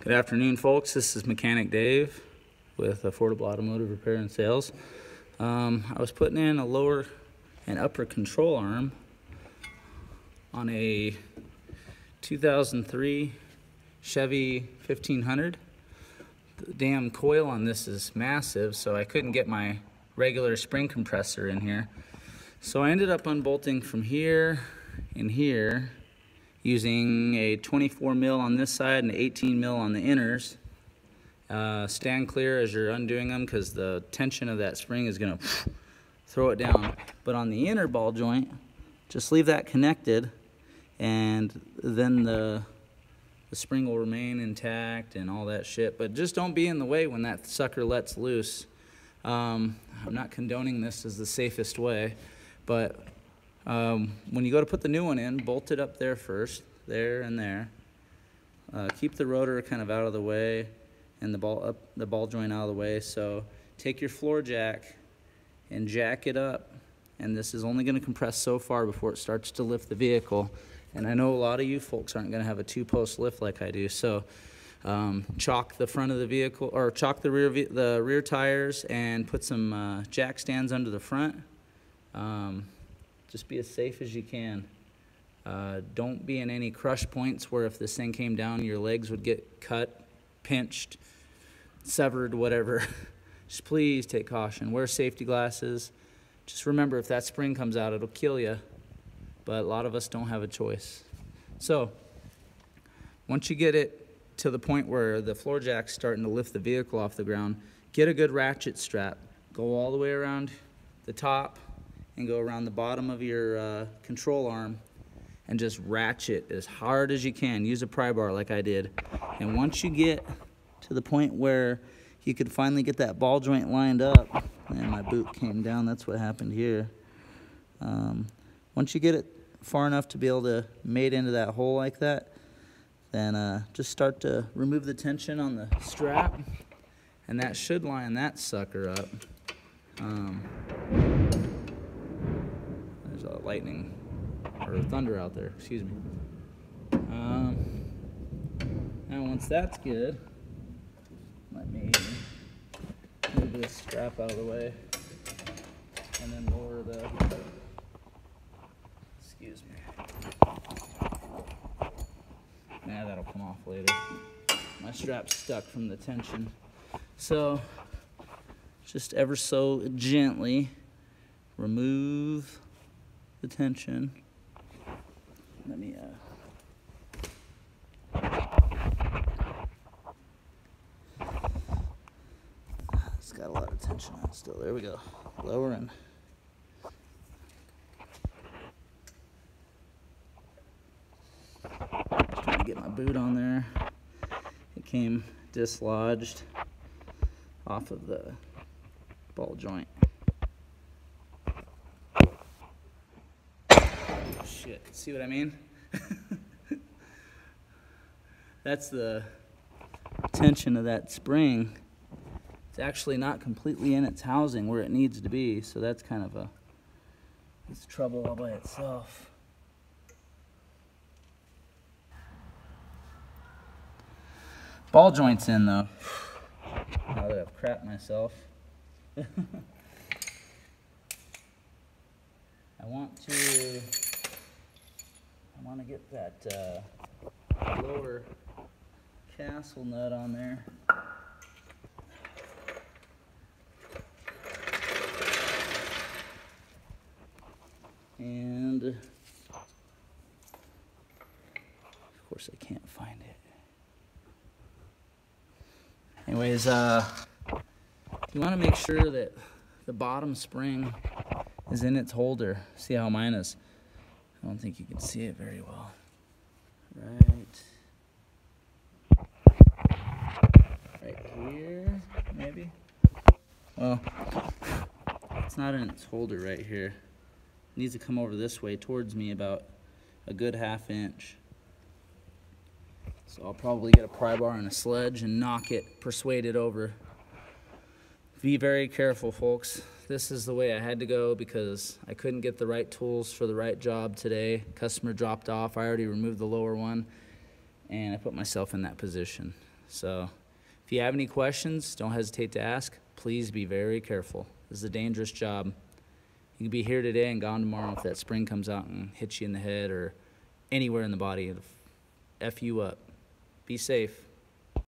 Good afternoon, folks. This is Mechanic Dave with Affordable Automotive Repair and Sales. I was putting in a lower and upper control arm on a 2003 Chevy 1500. The damn coil on this is massive, so I couldn't get my regular spring compressor in here. So I ended up unbolting from here and here, using a 24 mil on this side and 18 mil on the inners. Stand clear as you're undoing them because the tension of that spring is going to throw it down. But on the inner ball joint, just leave that connected, and then the spring will remain intact and all that shit. But just don't be in the way when that sucker lets loose. I'm not condoning this as the safest way, but when you go to put the new one in, bolt it up there first, there and there. Keep the rotor kind of out of the way and the ball joint out of the way. So take your floor jack and jack it up, and this is only going to compress so far before it starts to lift the vehicle. And I know a lot of you folks aren't going to have a two-post lift like I do, so chalk the front of the vehicle, or chalk the rear tires, and put some jack stands under the front. Just be as safe as you can. Don't be in any crush points where if this thing came down, your legs would get cut, pinched, severed, whatever. Just please take caution. Wear safety glasses. Just remember, if that spring comes out, it'll kill you. But a lot of us don't have a choice. So once you get it to the point where the floor jack's starting to lift the vehicle off the ground, get a good ratchet strap. Go all the way around the top and go around the bottom of your control arm and just ratchet as hard as you can. Use a pry bar like I did. And once you get to the point where you could finally get that ball joint lined up, and my boot came down, that's what happened here. Once you get it far enough to be able to mate into that hole like that, then just start to remove the tension on the strap, and that should line that sucker up. There's a lightning or thunder out there, excuse me. Now once that's good, let me move this strap out of the way and then lower the, excuse me. Nah, that'll come off later. My strap's stuck from the tension. So just ever so gently remove the tension. Let me it's got a lot of tension on it still. There we go. Lowering. Just trying to get my boot on there. It came dislodged off of the ball joint. Shit, see what I mean? That's the tension of that spring. It's actually not completely in its housing where it needs to be, so that's kind of it's trouble all by itself. Ball joint's in though. Now that I've crapped myself. I want to get that lower castle nut on there. And of course I can't find it. Anyways, you want to make sure that the bottom spring is in its holder. See how mine is? I don't think you can see it very well. Right here, maybe? Well, it's not in its holder right here. It needs to come over this way towards me about a good ½ inch. So I'll probably get a pry bar and a sledge and knock it, persuade it over. Be very careful, folks. This is the way I had to go because I couldn't get the right tools for the right job today. Customer dropped off. I already removed the lower one, and I put myself in that position. So if you have any questions, don't hesitate to ask. Please be very careful. This is a dangerous job. You can be here today and gone tomorrow if that spring comes out and hits you in the head or anywhere in the body. It'll F you up. Be safe.